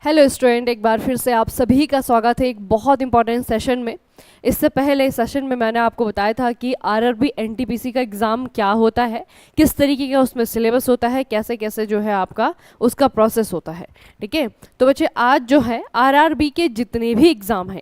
Hello student, एक बार फिर से आप सभी का स्वागत है एक बहुत इंपॉर्टेंट सेशन में। इससे पहले सेशन में मैंने आपको बताया था कि आरआरबी एनटीपीसी का एग्ज़ाम क्या होता है, किस तरीके का उसमें सिलेबस होता है, कैसे कैसे जो है आपका उसका प्रोसेस होता है। ठीक है, तो बच्चे आज जो है आरआरबी के जितने भी एग्ज़ाम हैं,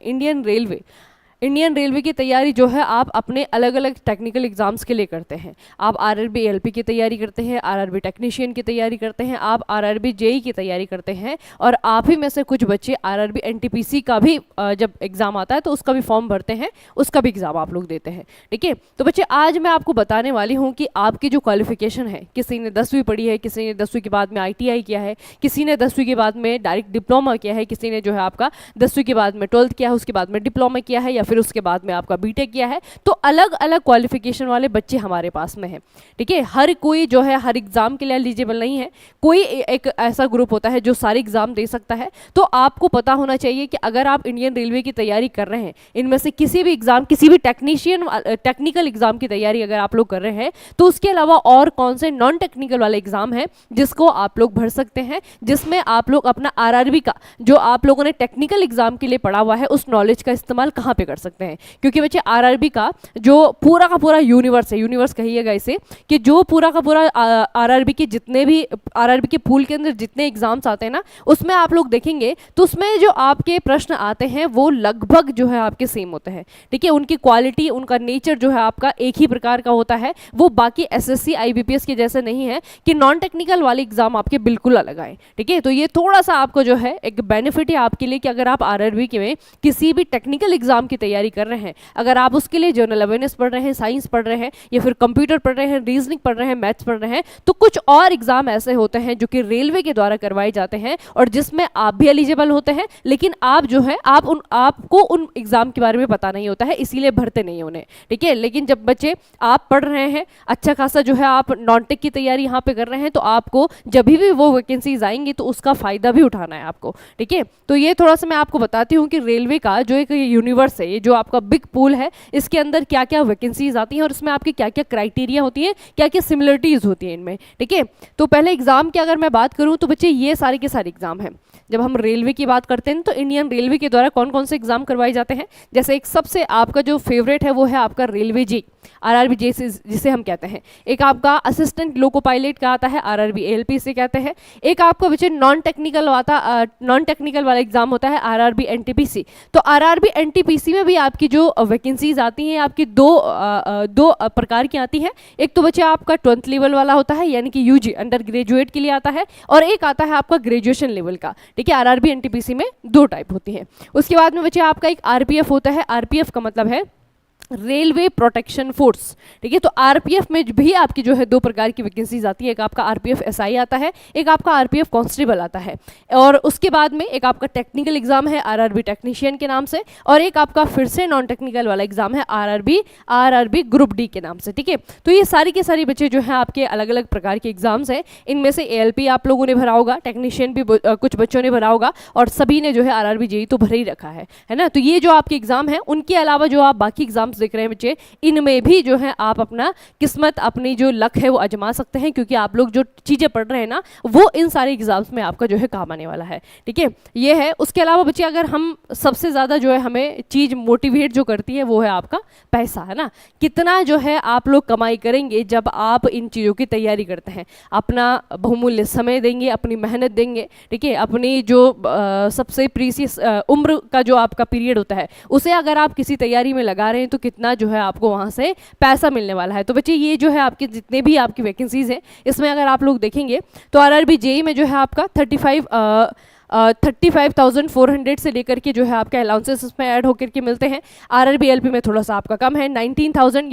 इंडियन रेलवे की तैयारी जो है आप अपने अलग अलग टेक्निकल एग्जाम्स के लिए करते हैं। आप आरआरबी एलपी की तैयारी करते हैं, आरआरबी टेक्नीशियन की तैयारी करते हैं, आप आरआरबी जेई की तैयारी करते हैं, और आप ही में से कुछ बच्चे आरआरबी एनटीपीसी का भी जब एग्ज़ाम आता है तो उसका भी फॉर्म भरते हैं, उसका भी एग्ज़ाम आप लोग देते हैं। ठीक है, तो बच्चे आज मैं आपको बताने वाली हूँ कि आपकी जो क्वालिफिकेशन है, किसी ने 10वीं पढ़ी है, किसी ने 10वीं के बाद में ITI किया है, किसी ने 10वीं के बाद में डायरेक्ट डिप्लोमा किया है, किसी ने जो है आपका 10वीं के बाद में 12th किया है, उसके बाद में डिप्लोमा किया है, या फिर उसके बाद में आपका बीटेक किया है। तो अलग अलग क्वालिफिकेशन वाले बच्चे हमारे पास में हैं। ठीक है, हर कोई जो है हर एग्जाम के लिए एलिजिबल नहीं है। कोई एक ऐसा ग्रुप होता है जो सारे एग्जाम दे सकता है। तो आपको पता होना चाहिए कि अगर आप इंडियन रेलवे की तैयारी कर रहे हैं, इनमें से किसी भी एग्जाम, किसी भी टेक्निकल एग्जाम की तैयारी अगर आप लोग कर रहे हैं, तो उसके अलावा और कौन से नॉन टेक्निकल वाले एग्जाम है जिसको आप लोग भर सकते हैं, जिसमें आप लोग अपना आरआरबी का जो आप लोगों ने टेक्निकल एग्जाम के लिए पढ़ा हुआ है उस नॉलेज का इस्तेमाल कहाँ पे कर सकते हैं। क्योंकि बच्चे आरआरबी का जो पूरा का पूरा यूनिवर्स है, यूनिवर्स कहिएगा इसे, कि जो पूरा का पूरा आरआरबी के जितने भी आरआरबी के पूल के अंदर जितने एग्जाम्स आते हैं ना, उसमें आप लोग देखेंगे तो उसमें जो आपके प्रश्न आते हैं वो लगभग जो है आपके सेम होते हैं। ठीक है, उनकी क्वालिटी, उनका नेचर जो है आपका एक ही प्रकार का होता है। वो बाकी एसएससी आईबीपीएस के जैसे नहीं है कि नॉन टेक्निकल वाले एग्जाम आपके बिल्कुल अलग आए। ठीक है, तो ये थोड़ा सा आपको जो है एक बेनिफिट है आपके लिए कि अगर आप आरआरबी के में किसी भी टेक्निकल एग्जाम की तैयारी कर रहे हैं, अगर आप उसके लिए जनरल अवेयरनेस पढ़ रहे हैं, साइंस पढ़ रहे हैं, या फिर कंप्यूटर पढ़ रहे हैं, रीजनिंग पढ़ रहे हैं, मैथ्स पढ़ रहे हैं, तो कुछ और एग्जाम ऐसे होते हैं जो कि रेलवे के द्वारा करवाए जाते हैं और जिसमें आप भी एलिजिबल होते हैं, लेकिन आप जो है आपको उन एग्जाम के बारे में पता नहीं होता है, इसीलिए भरते नहीं उन्हें। ठीक है, लेकिन जब बच्चे आप पढ़ रहे हैं अच्छा खासा जो है आप नॉन टेक की तैयारी यहाँ पे कर रहे हैं, तो आपको जब भी वो वैकेंसीज आएंगी तो उसका फायदा भी उठाना है आपको। ठीक है, तो ये थोड़ा सा मैं आपको बताती हूँ कि रेलवे का जो एक यूनिवर्स है, ये जो आपका बिग पूल है, इसके अंदर क्या क्या वैकेंसीज आती हैं और इसमें आपकी क्या क्या क्राइटेरिया होती है, क्या क्या सिमिलरिटीज होती हैं इनमें। ठीक है, तो पहले एग्जाम की अगर मैं बात करूं तो बच्चे ये सारे के सारे एग्जाम हैं। जब हम रेलवे की बात करते हैं तो इंडियन रेलवे के द्वारा कौन कौन से एग्जाम करवाए जाते हैं, जैसे एक सबसे आपका जो फेवरेट है वो है आपका रेलवे जी, आरआरबी जे जिसे हम कहते हैं। एक आपका असिस्टेंट लोको पायलट का आता है, आरआरबी एएलपी से कहते हैं। एक आपका बच्चे नॉन टेक्निकल वाला एग्जाम होता है आरआरबी एनटीपीसी। तो आरआरबी एनटीपीसी में भी आपकी जो वैकेंसीज आती हैं आपकी दो प्रकार की आती हैं। एक तो बच्चे आपका 12th लेवल वाला होता है, यानी कि यूजी अंडर ग्रेजुएट के लिए आता है, और एक आता है आपका ग्रेजुएशन लेवल का। ठीक है, आरआरबी एनटीपीसी में दो टाइप होती हैं। उसके बाद में बच्चे आपका एक आरपीएफ होता है। आरपीएफ का मतलब है रेलवे प्रोटेक्शन फोर्स। ठीक है, तो आरपीएफ में भी आपकी जो है दो प्रकार की वैकेंसीज आती है। एक आपका आरपीएफ एसआई आता है, एक आपका आरपीएफ कांस्टेबल आता है। और उसके बाद में एक आपका टेक्निकल एग्जाम है आरआरबी टेक्नीशियन के नाम से, और एक आपका फिर से नॉन टेक्निकल वाला एग्जाम है आरआरबी ग्रुप डी के नाम से। ठीक है, तो ये सारी के सारी बच्चे जो है आपके अलग अलग प्रकार के एग्जाम्स हैं। इनमें से एएलपी आप लोगों ने भरा होगा, टेक्नीशियन भी कुछ बच्चों ने भरा होगा, और सभी ने जो है आरआरबी जेई तो भर ही रखा है ना। तो ये जो आपके एग्जाम है, उनके अलावा जो आप बाकी एग्जाम देख रहे हैं बच्चे, इनमें भी जो है आप अपना किस्मत, अपनी जो लक है वो आजमा सकते हैं, क्योंकि आप लोग जो चीजें पढ़ रहे हैं ना वो इन सारे एग्जाम्स में आपका जो है काम आने वाला है। ठीक है, ये है। उसके अलावा बच्चे अगर हम सबसे ज्यादा जो है हमें चीज मोटिवेट जो करती है वो है आपका पैसा, है ना। कितना जो है आप लोग कमाई करेंगे जब आप इन चीजों की तैयारी करते हैं, अपना बहुमूल्य समय देंगे, अपनी मेहनत देंगे। ठीक है, अपनी जो सबसे प्रीसियस उम्र का जो आपका पीरियड होता है उसे अगर आप किसी तैयारी में लगा रहे हैं तो कितना जो है आपको वहां से पैसा मिलने वाला है। तो बच्चे ये जो है आपके जितने भी आपकी वैकेंसीज हैं, इसमें अगर आप लोग देखेंगे तो आरआरबी जेई में जो है आपका 35,400 से लेकर के जो है आपका अलाउंसेस इसमें ऐड होकर के मिलते हैं। आरआरबी एलपी में थोड़ा सा आपका कम है, 19,000,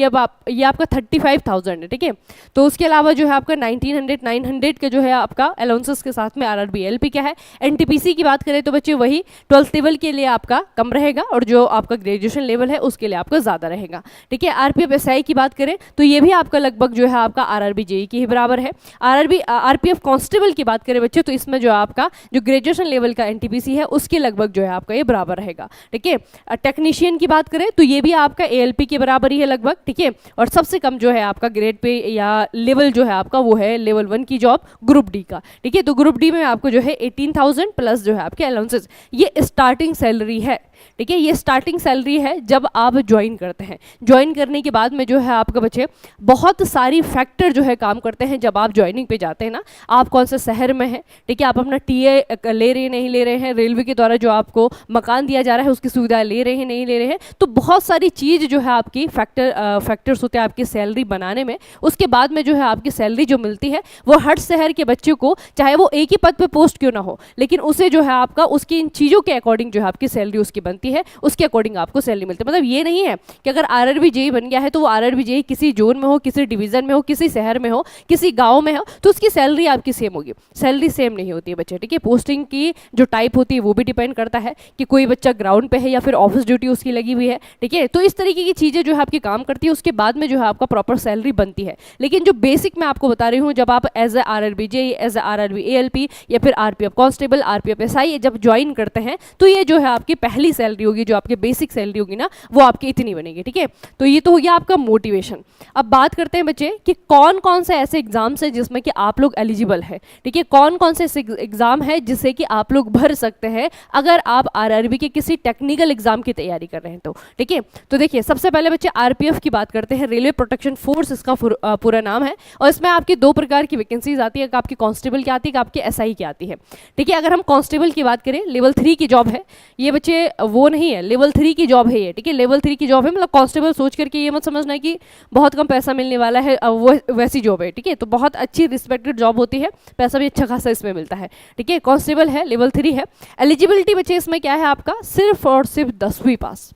ये आपका 35,000 है। ठीक है, तो उसके अलावा जो है आपका 900 के जो है आपका अलाउंसेस के साथ में आरआरबी एलपी क्या है। एनटीपीसी की बात करें तो बच्चे वही 12th लेवल के लिए आपका कम रहेगा, और जो आपका ग्रेजुएशन लेवल है उसके लिए आपका ज़्यादा रहेगा। ठीक है, आरपीएफ एसआई की बात करें तो ये भी आपका लगभग जो है आपका आरआरबी जेई के ही बराबर है। आरपीएफ कांस्टेबल की बात करें बच्चे तो इसमें जो आपका जो ग्रेजुएशन लेवल का एनटीपीसी है उसके लगभग जो है आपका ये बराबर रहेगा, ठीक है। टेक्नीशियन की बात करें तो ये भी आपका एएलपी के बराबर ही है लगभग, ठीक है। और सबसे कम जो है आपका ग्रेड पे या लेवल जो है आपका वो है लेवल 1 की जॉब ग्रुप डी का, ठीक है। तो ग्रुप डी में आपको जो है 18,000 प्लस जो है आपके अलाउंसेस, ये स्टार्टिंग सैलरी है, ठीक है। ये स्टार्टिंग सैलरी है जब आप ज्वाइन करते हैं। ज्वाइन करने के बाद में जो है आपका बच्चे बहुत सारी फैक्टर जो है काम करते हैं जब आप ज्वाइनिंग पे जाते हैं ना। आप कौन से शहर में हैं, ठीक है, आप अपना टीए ले रहे हैं नहीं ले रहे हैं, रेलवे के द्वारा जो आपको मकान दिया जा रहा है उसकी सुविधा ले रहे हैं नहीं ले रहे हैं, तो बहुत सारी चीज़ जो है आपकी फैक्टर्स होते हैं आपकी सैलरी बनाने में। उसके बाद में जो है आपकी सैलरी जो मिलती है वो हर शहर के बच्चे को, चाहे वो एक ही पद पे पोस्ट क्यों ना हो, लेकिन उसे जो है आपका उसकी इन चीज़ों के अकॉर्डिंग जो है आपकी सैलरी उसकी बनती है, उसके अकॉर्डिंग आपको सैलरी मिलती है। मतलब ये नहीं है कि अगर आरआरबी जेई बन गया है तो वो आरआरबी जेई किसी जोन में हो, किसी डिवीजन में हो, किसी शहर में हो, किसी गांव में हो तो उसकी सैलरी आपकी सेम होगी। सैलरी सेम नहीं होती है बच्चे, ठीक है। पोस्टिंग की जो टाइप होती है वो भी डिपेंड करता है कि कोई बच्चा ग्राउंड पे है या फिर ऑफिस ड्यूटी उसकी लगी हुई है, ठीक है। तो इस तरीके की चीज़ें जो है आपकी काम करती है, उसके बाद में जो है आपका प्रॉपर सैलरी बनती है। लेकिन जो बेसिक मैं आपको बता रही हूँ, जब आप as a RRB JE, as a RRB ALP या फिर आरपीएफ कांस्टेबल, आरपीएफ एसआई जब ज्वाइन करते हैं तो ये जो है आपकी पहली सैलरी होगी, जो आपकी बेसिक सैलरी होगी ना वो आपकी इतनी बनेगी, ठीक है। तो ये तो हो गया आपका मोटिवेशन। अब बात करते हैं बच्चे कि कौन कौन से ऐसे एग्जाम्स हैं जिसमें कि आप लोग एलिजिबल है, ठीक है। कौन कौन से ऐसे एग्जाम है जिससे कि आप लोग भर सकते हैं अगर आप आरआरबी के किसी टेक्निकल एग्जाम की तैयारी कर रहे हैं तो, ठीक है। तो देखिए सबसे पहले बच्चे आरपीएफ की बात करते हैं, रेलवे प्रोटेक्शन फोर्स इसका पूरा नाम है। और इसमें आपकी दो प्रकार की वैकेंसीज आती है, आपकी कांस्टेबल की आती है, आपकी एसआई की आती है, ठीक है। अगर हम कांस्टेबल की बात करें, लेवल 3 की जॉब है ये बच्चे, वो नहीं है, लेवल 3 की जॉब है ये, ठीक है। लेवल 3 की जॉब है, मतलब कांस्टेबल सोच करके ये मत समझना है कि बहुत कम पैसा मिलने वाला है, वो वैसी जॉब है, ठीक है। तो बहुत अच्छी रिस्पेक्टेड जॉब होती है, पैसा भी अच्छा खासा इसमें मिलता है, ठीक है। कांस्टेबल है, लेवल 3 है। एलिजिबिलिटी बच्चे इसमें क्या है आपका, सिर्फ और सिर्फ 10वीं पास,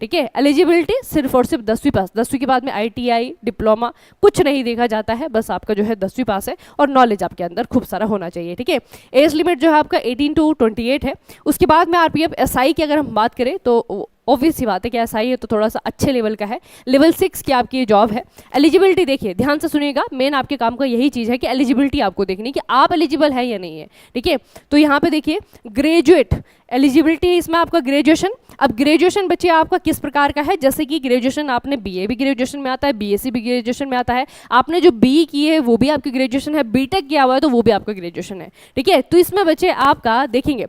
ठीक है। एलिजिबिलिटी सिर्फ और सिर्फ 10वीं पास, 10वीं के बाद में आईटीआई, डिप्लोमा कुछ नहीं देखा जाता है, बस आपका जो है 10वीं पास है और नॉलेज आपके अंदर खूब सारा होना चाहिए, ठीक है। एज लिमिट जो है आपका 18 to 28 है। उसके बाद में आरपीएफ एसआई की अगर हम बात करें तो ऑब्वियस सी बात है कि एसआई है तो थोड़ा सा अच्छे लेवल का है। लेवल 6 की आपकी जॉब है। एलिजिबिलिटी देखिए ध्यान से सुनिएगा, मेन आपके काम का यही चीज़ है कि एलिजिबिलिटी आपको देखनी कि आप एलिजिबल है या नहीं है, ठीक है। तो यहाँ पे देखिए ग्रेजुएट एलिजिबिलिटी है इसमें आपका ग्रेजुएशन। अब ग्रेजुएशन बच्चे आपका किस प्रकार का है, जैसे कि ग्रेजुएशन आपने बीए भी ग्रेजुएशन में आता है, बीएससी भी ग्रेजुएशन में आता है, आपने जो बी की है वो भी आपकी ग्रेजुएशन है, बीटेक किया हुआ है तो वो भी आपका ग्रेजुएशन है, ठीक है। तो इसमें बच्चे आपका देखेंगे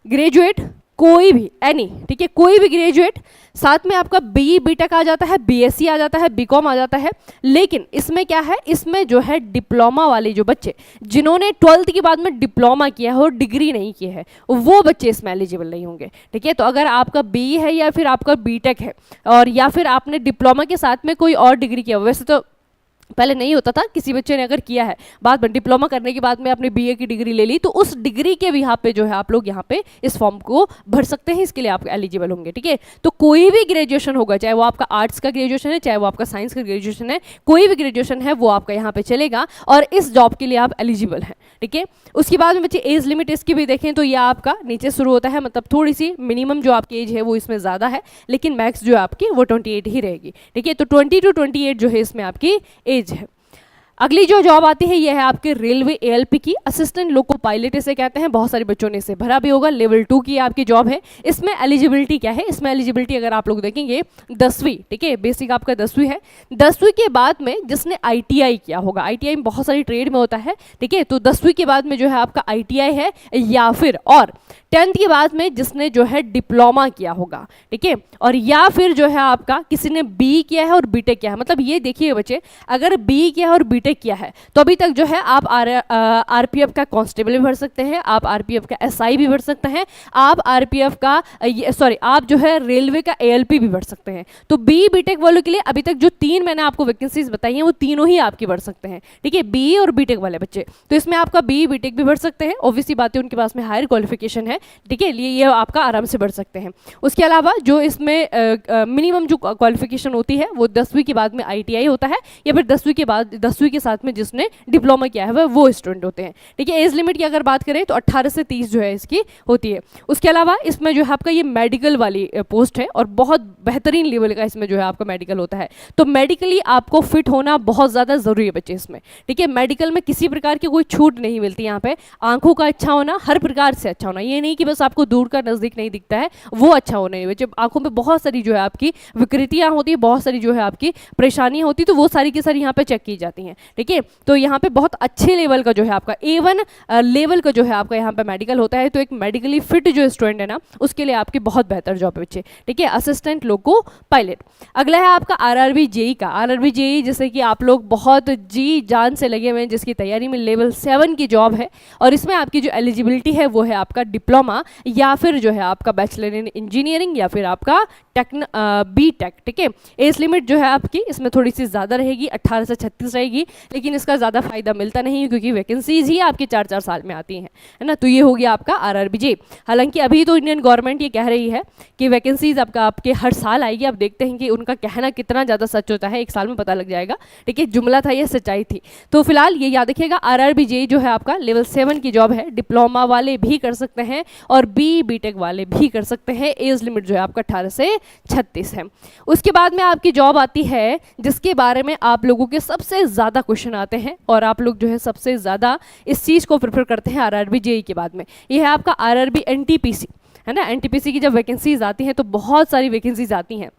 ग्रेजुएट कोई भी एनी, ठीक है, कोई भी ग्रेजुएट, साथ में आपका बी बीटेक आ जाता है, बीएससी आ जाता है, बीकॉम आ जाता है। लेकिन इसमें क्या है, इसमें जो है डिप्लोमा वाले जो बच्चे जिन्होंने 12th के बाद में डिप्लोमा किया है और डिग्री नहीं की है वो बच्चे इसमें एलिजिबल नहीं होंगे, ठीक है। तो अगर आपका बी है या फिर आपका बीटेक है और या फिर आपने डिप्लोमा के साथ में कोई और डिग्री किया, वैसे तो पहले नहीं होता था, किसी बच्चे ने अगर किया है बाद में डिप्लोमा करने के बाद में अपने बीए की डिग्री ले ली तो उस डिग्री के भी यहाँ पे जो है आप लोग यहाँ पे इस फॉर्म को भर सकते हैं, इसके लिए आप एलिजिबल होंगे, ठीक है। तो कोई भी ग्रेजुएशन होगा, चाहे वो आपका आर्ट्स का ग्रेजुएशन है, चाहे वो आपका साइंस का ग्रेजुएशन है, कोई भी ग्रेजुएशन है वो आपका यहाँ पे चलेगा और इस जॉब के लिए आप एलिजिबल हैं, ठीक है। उसके बाद में बच्चे एज लिमिट इसकी भी देखें तो यह आपका नीचे शुरू होता है, मतलब थोड़ी सी मिनिमम जो आपकी एज है वो इसमें ज़्यादा है, लेकिन मैक्स जो है आपकी वो 28 ही रहेगी, ठीक है। तो 20 to 28 जो है इसमें आपकी एज है। अगली जो जॉब आती है ये है आपके रेलवे एएलपी की, असिस्टेंट लोको पायलट इसे कहते हैं, बहुत सारे बच्चों ने इसे भरा भी होगा। लेवल 2 की आपकी जॉब है। इसमें एलिजिबिलिटी क्या है, इसमें एलिजिबिलिटी अगर आप लोग देखेंगे 10वीं, ठीक है, बेसिक आपका 10वीं है। 10वीं के बाद में जिसने आईटीआई किया होगा, आईटीआई में बहुत सारी ट्रेड में होता है, ठीक है, तो 10वीं के बाद में जो है आपका आईटीआई है, या फिर और 10th के बाद में जिसने जो है डिप्लोमा किया होगा, ठीक है, और या फिर जो है आपका किसी ने बी किया है और बीटेक किया है। मतलब ये देखिए बच्चे, अगर बी किया है और बीटेक किया है तो अभी तक जो है आप आरपीएफ का कांस्टेबल भी भर सकते हैं, आप आरपीएफ का एसआई भी भर सकते हैं, आप आरपीएफ का आप जो है रेलवे का एएलपी भी भर सकते हैं। तो बी बीटेक वालों के लिए अभी तक जो 3 मैंने आपको वैकेंसीज बताई हैं वो तीनों ही आपकी भर सकते हैं, ठीक है, बी और बीटेक वाले बच्चे। तो इसमें आपका बी बीटेक भी भर सकते हैं, ऑब्वियसली बात है उनके पास में हायर क्वालिफिकेशन है, ठीक है, ये आपका आराम से भर सकते हैं। उसके अलावा जो इसमें मिनिमम जो क्वालिफिकेशन होती है वो 10वीं के बाद में आईटीआई होता है, या फिर 10वीं के के साथ में जिसने डिप्लोमा किया है वो स्टूडेंट होते हैं। ठीक है, एज लिमिट की अगर बात करें तो 18 से 30 जो है इसकी होती है। उसके अलावा इसमें जो है आपका ये मेडिकल वाली पोस्ट है और बहुत बेहतरीन लेवल का इसमें जो है आपका मेडिकल होता है। तो मेडिकली आपको फिट होना बहुत ज़्यादा ज़रूरी है बच्चे इसमें। ठीक है, मेडिकल में किसी प्रकार की कोई छूट नहीं मिलती यहाँ पे। आंखों का अच्छा होना, हर प्रकार से अच्छा होना, ये नहीं कि बस आपको दूर का नज़दीक नहीं दिखता है वो अच्छा होना है। जब आंखों में बहुत सारी जो है आपकी विकृतियाँ होती है, बहुत सारी जो है आपकी परेशानियाँ होती है, तो वो सारी की सारी यहाँ पे चेक की जाती हैं। ठीक है, तो यहाँ पे बहुत अच्छे लेवल का जो है आपका A1 लेवल का जो है आपका यहाँ पे मेडिकल होता है। तो एक मेडिकली फिट जो स्टूडेंट है ना उसके लिए आपकी बहुत बेहतर जॉब है बच्चे। ठीक है, असिस्टेंट लोको पायलट। अगला है आपका RRB JEE का। RRB JEE जैसे कि आप लोग बहुत जी जान से लगे हुए हैं, जिसकी तैयारी में लेवल 7 की जॉब है और इसमें आपकी जो एलिजिबिलिटी है वो है आपका डिप्लोमा या फिर जो है आपका बैचलर इन इंजीनियरिंग या फिर आपका B.Tech। ठीक है, एज लिमिट जो है आपकी इसमें थोड़ी सी ज़्यादा रहेगी, 18 से 36 रहेगी, लेकिन इसका ज़्यादा फायदा मिलता नहीं है क्योंकि वैकेंसीज ही आपकी 4-4 साल में आती हैं, है ना। तो ये हो गया आपका RRB JEE। हालांकि अभी तो इंडियन गवर्नमेंट ये कह रही है कि वैकेंसीज आपके हर साल आएगी। अब देखते हैं कि उनका कहना कितना ज़्यादा सच होता है, 1 साल में पता लग जाएगा। ठीक है, जुमला था ये, सच्चाई थी। तो फिलहाल ये याद रखिएगा, RRB JEE जो है आपका लेवल 7 की जॉब है। डिप्लोमा वाले भी कर सकते हैं और B.Tech वाले भी कर सकते हैं। एज लिमिट जो है आपका 18 से 36 है। उसके बाद में आपकी जॉब आती है जिसके बारे में आप लोगों के सबसे ज़्यादा क्वेश्चन आते हैं और आप लोग जो है सबसे ज़्यादा इस चीज़ को प्रेफर करते हैं RRB JEE के बाद में। ये है आपका RRB NTPC, है ना। NTPC की जब वैकेंसीज आती हैं तो बहुत सारी वैकेंसीज आती हैं,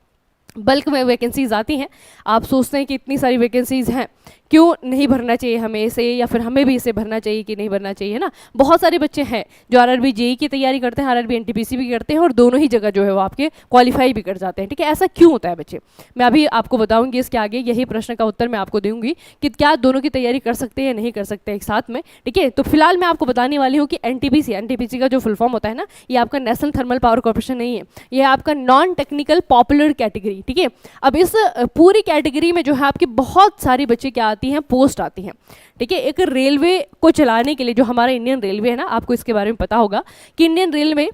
बल्क में वैकेंसीज आती हैं। आप सोचते हैं कि इतनी सारी वैकेंसीज हैं, क्यों नहीं भरना चाहिए हमें इसे, या फिर हमें भी इसे भरना चाहिए कि नहीं भरना चाहिए, है ना। बहुत सारे बच्चे हैं जो RRB JEE की तैयारी करते हैं, RRB NTPC भी करते हैं और दोनों ही जगह जो है वो आपके क्वालिफाई भी कर जाते हैं। ठीक है, ऐसा क्यों होता है बच्चे, मैं अभी आपको बताऊंगी। इसके आगे यही प्रश्न का उत्तर मैं आपको दूंगी कि क्या दोनों की तैयारी कर सकते हैं या नहीं कर सकते एक साथ में। ठीक है, तो फिलहाल मैं आपको बताने वाली हूँ कि NTPC का जो फुल फॉर्म होता है ना, ये आपका नेशनल थर्मल पावर कॉर्पोरेशन नहीं है, ये आपका नॉन टेक्निकल पॉपुलर कैटेगरी। ठीक है, अब इस पूरी कैटेगरी में जो है आपकी बहुत सारी बच्चे क्या आती हैं, पोस्ट आती हैं। ठीक है, एक रेलवे को चलाने के लिए जो हमारा इंडियन रेलवे है ना, आपको इसके बारे में पता होगा कि इंडियन रेलवे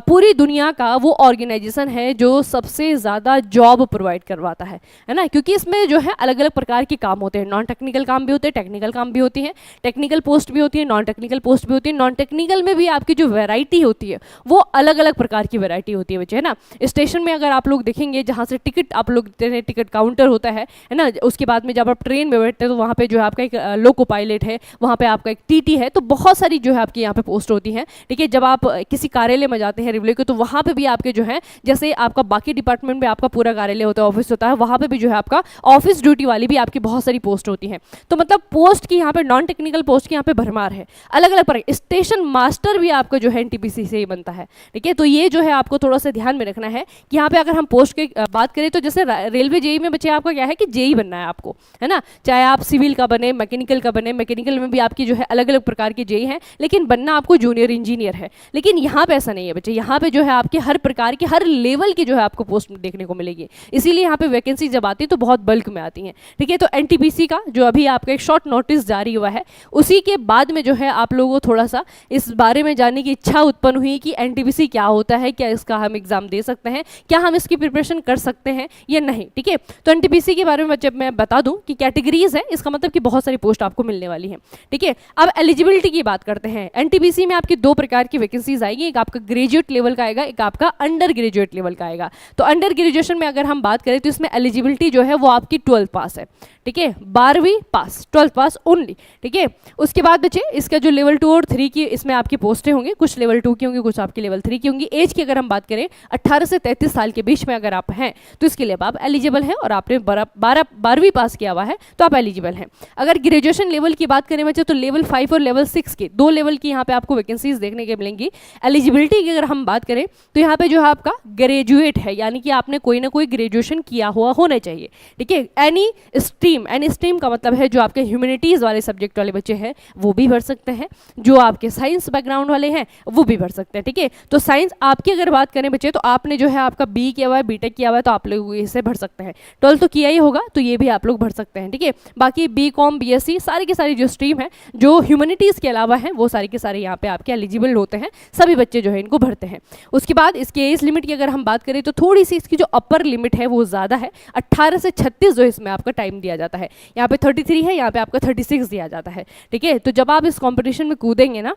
पूरी दुनिया का वो ऑर्गेनाइजेशन है जो सबसे ज़्यादा जॉब प्रोवाइड करवाता है ना। क्योंकि इसमें जो है अलग अलग प्रकार के काम होते हैं, नॉन टेक्निकल काम भी होते हैं, टेक्निकल काम भी होती हैं, टेक्निकल पोस्ट भी होती है, नॉन टेक्निकल पोस्ट भी होती है। नॉन टेक्निकल में भी आपकी जो वैरायटी होती है वो अलग अलग प्रकार की वैरायटी होती है बच्चे, है ना। स्टेशन में अगर आप लोग देखेंगे जहाँ से टिकट आप लोग टिकट काउंटर होता है ना, उसके बाद में जब आप ट्रेन में बैठते हैं तो वहाँ पे जो है आपका एक लोको पायलट है, वहाँ पे आपका एक TT है। तो बहुत सारी जो है आपकी यहाँ पे पोस्ट होती है। ठीक है, जब आप किसी कार्यालय में जाते हैं रेलवे के तो वहाँ पे भी आपके जो है, जैसे आपका बाकी डिपार्टमेंट में आपका पूरा कार्यालय होता है, ऑफिस होता है, वहाँ पे भी जो है आपका ऑफिस ड्यूटी वाली भी आपकी बहुत सारी पोस्ट होती है। तो मतलब पोस्ट की यहाँ पे, नॉन टेक्निकल पोस्ट की यहाँ पे भरमार है, अलग अलग प्रकार। स्टेशन मास्टर भी आपका जो है NTPC से ही बनता है। ठीक है, तो ये जो है आपको थोड़ा सा ध्यान में रखना है कि यहाँ पे अगर हम पोस्ट की बात करें तो जैसे रेलवे JEE में बच्चे आपका क्या है कि JEE बनना है आपको, है ना। चाहे आप सिविल का बने, मैकेनिकल का बने, मैकेनिकल में भी आपकी जो है अलग अलग प्रकार की JEE हैं, लेकिन बनना आपको जूनियर इंजीनियर है। लेकिन यहाँ पे ऐसा नहीं है बच्चे, यहाँ पे जो है आपके हर प्रकार की, हर लेवल की जो है आपको पोस्ट देखने को मिलेगी। इसीलिए यहाँ पे वैकेंसी जब आती है तो बहुत बल्क में आती हैं। ठीक है, तो NTPC का जो अभी आपका एक शॉर्ट नोटिस जारी हुआ है, उसी के बाद में जो है आप लोगों को थोड़ा सा इस बारे में जानने की इच्छा उत्पन्न हुई कि NTPC क्या होता है, क्या इसका हम एग्जाम दे सकते हैं, क्या हम इसकी प्रिपरेशन कर सकते हैं या नहीं। ठीक है, तो NTPC के बारे में जब मैं बता दूं कि कैटेगरीज है, इसका मतलब कि बहुत सारी पोस्ट आपको मिलने वाली है। ठीक है, अब एलिजिबिलिटी की बात करते हैं। NTPC में आपकी 2 प्रकार की वैकेंसीज आएगी, एक आपका ग्रेजुएट लेवल का आएगा, एक आपका अंडर ग्रेजुएट लेवल का आएगा। तो अंडर ग्रेजुएशन में अगर हम बात करें तो इसमें एलिजिबिलिटी जो है वो आपकी 12th पास है। ठीक है, 12वीं पास, 12th पास ओनली। ठीक है, उसके बाद बच्चे इसका जो लेवल 2 और 3 की इसमें आपकी पोस्टें होंगी, कुछ लेवल 2 की होंगी, कुछ आपकी लेवल 3 की होंगी। एज की अगर हम बात करें 18 से 33 साल के बीच में अगर आप हैं तो इसके लिए आप एलिजिबल हैं और आपने 12वीं पास किया हुआ है तो आप एलिजिबल हैं। अगर ग्रेजुएशन लेवल की बात करें बच्चे तो लेवल 5 और लेवल 6 की 2 लेवल की यहाँ पे आपको वैकेंसीज देखने के मिलेंगी। एलिजिबिलिटी की अगर हम बात करें तो यहाँ पे जो है आपका ग्रेजुएट है, यानी कि आपने कोई ना कोई ग्रेजुएशन किया हुआ होना चाहिए। ठीक है, एनी स्ट्रीम का मतलब है जो आपके ह्यूमैनिटीज़ वाले सब्जेक्ट वाले बच्चे हैं वो भी भर सकते हैं, जो आपके साइंस बैकग्राउंड वाले हैं वो भी भर सकते हैं। ठीक है, तो साइंस आपकी अगर बात करें बच्चे तो आपने जो है आपका B किया हुआ है, B.Tech किया हुआ है तो आप लोग इसे भर सकते हैं। 12th तो किया ही होगा तो ये भी आप लोग भर सकते हैं। ठीक है, बाकी B.Com BSc सारी की सारी जो स्ट्रीम है जो ह्यूमैनिटीज़ के अलावा है वो सारी के सारे यहाँ पे आपके एलिजिबल होते हैं, सभी बच्चे जो है इनको भरते हैं। उसके बाद इसके एज लिमिट की अगर हम बात करें तो थोड़ी सी इसकी जो अपर लिमिट है वो ज़्यादा है, 18 से 36 जो इसमें आपका टाइम दिया जाता है, यहाँ पे 33 है, यहाँ पे आपका 36 दिया जाता है। ठीक है, तो जब आप इस कॉम्पिटिशन में कूदेंगे ना,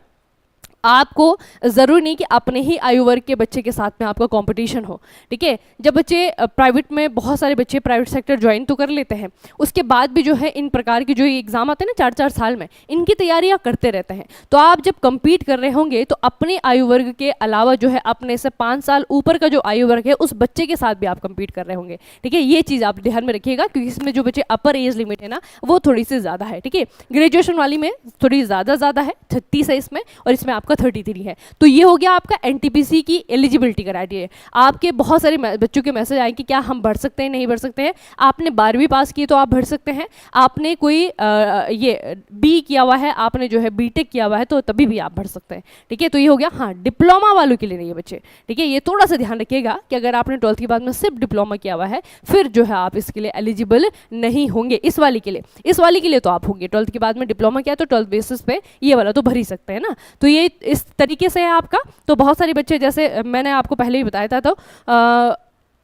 आपको ज़रूरी नहीं कि अपने ही आयु वर्ग के बच्चे के साथ में आपका कंपटीशन हो। ठीक है, जब बच्चे प्राइवेट में, बहुत सारे बच्चे प्राइवेट सेक्टर ज्वाइन तो कर लेते हैं, उसके बाद भी जो है इन प्रकार के जो एग्ज़ाम आते हैं ना 4-4 साल में, इनकी तैयारियां करते रहते हैं। तो आप जब compete कर रहे होंगे तो अपने आयु वर्ग के अलावा जो है अपने से 5 साल ऊपर का जो आयु वर्ग है उस बच्चे के साथ भी आप compete कर रहे होंगे। ठीक है, ये चीज़ आप ध्यान में रखिएगा, क्योंकि इसमें जो बच्चे अपर एज लिमिट है ना वो थोड़ी सी ज़्यादा है। ठीक है, ग्रेजुएशन वाली में थोड़ी ज़्यादा है, 36 है इसमें, और इसमें आपका 33 है। तो ये हो गया आपका एनटीपीसी की एलिजिबिलिटी क्राइटेरिया। आपके बहुत सारे बच्चों के मैसेज आए कि क्या हम भर सकते हैं, नहीं भर सकते हैं। आपने 12वीं पास की तो आप भर सकते हैं, आपने कोई ये बी किया हुआ है, आपने जो है बीटेक किया हुआ है, तो तभी भी आप भर सकते हैं। ठीक है, तो ये हो गया। हाँ, डिप्लोमा वालों के लिए नहीं है बच्चे। ठीक है, ये थोड़ा सा ध्यान रखिएगा कि अगर आपने 12th के बाद में सिर्फ डिप्लोमा किया हुआ है, फिर जो है आप इसके लिए एलिजिबल नहीं होंगे। इस वाली के लिए तो आप होंगे। 12th के बाद में डिप्लोमा किया तो 12th बेसिस पे ये वाला तो भर ही सकते हैं ना। तो ये इस तरीके से है आपका। तो बहुत सारे बच्चे, जैसे मैंने आपको पहले ही बताया था, तो